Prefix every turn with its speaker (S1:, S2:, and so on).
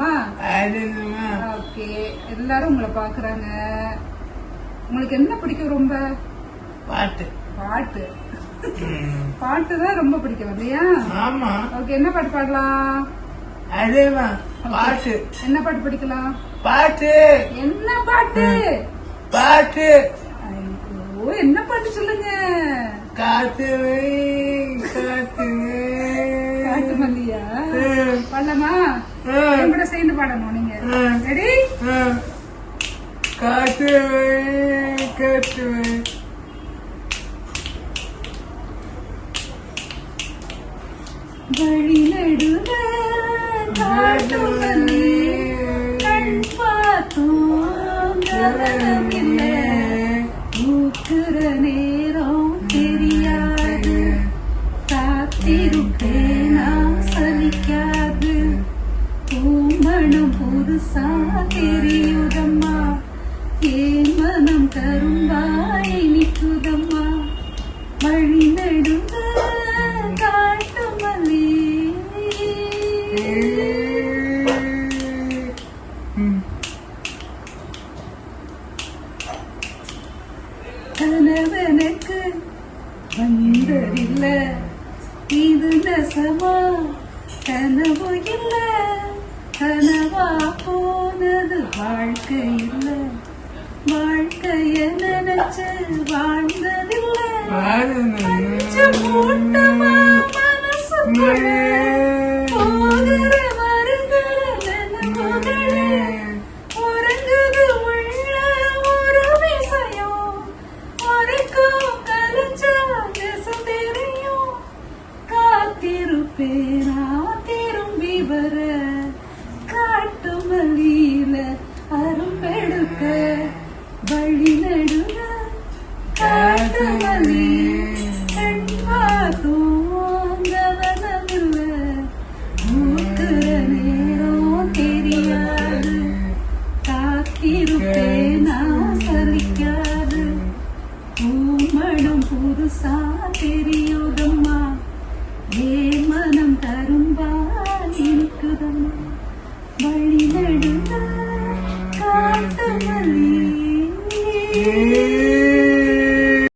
S1: ஆடணுமா? Okay, எல்லாரும் உங்களை பாக்குறாங்க. உங்களுக்கு என்ன பிடிக்கும் ரொம்ப?
S2: பாட்டு.
S1: பாட்டு பாட்டு தான் ரொம்ப பிடிக்கும் இல்லையா?
S2: ஆமா.
S1: ஓகே, என்ன பாட்டு பாடலாம்?
S2: அதேதான் பாட்டு.
S1: என்ன பாட்டு படிக்கலாம்?
S2: பாட்டு.
S1: என்ன பாட்டு?
S2: பாட்டு.
S1: ஐயோ, என்ன பாட்டு சொல்லுங்க.
S2: காத்து காத்து
S1: காட்டு மல்லியா பாடலாமா? என் கூட சேர்ந்து பாடணும் நீங்க. ரெடி?
S2: காத்து காத்து
S1: வழி நடுவ காட்டு மல்லி கண் பார்த்தோம் கவனமில்லை ஊக்குற நேரம் தெரியாது காத்திருப்பேனா சலிக்காது பூமணம் புதுசா தெரியுதம்மா ஏன் மனம் கரும்பாய் நிற்குதம்மா வழி நடுவ காட்டு மல்லி கனவனுக்கு வந்ததில்ல இது நெசமா கனவு இல்ல கனவா போனது வாழ்க்கை இல்ல வாழ்க்கைய நினைச்சு வாழ்ந்ததில்ல மூட்டமா மனசுக்குள்ள போகிற வருகிற நினைவுகளே உறங்குது உள்ள ஒரு விஷயம் உரைக்கும் கலைச்சா நெசம் தெரியும் காத்திருப்பேனா திரும்பி வர காட்டு மல்லியில அரும்பெடுக்க வழி நடுவ காட்டு மல்லி கண் பார்த்தோம் கவனமில்ல மூக்குற நேரம் தெரியாது காத்திருப்பேனா சலிக்காது பூமணம் புதுசா தெரியுதம்மா ஏ மனம் தரும்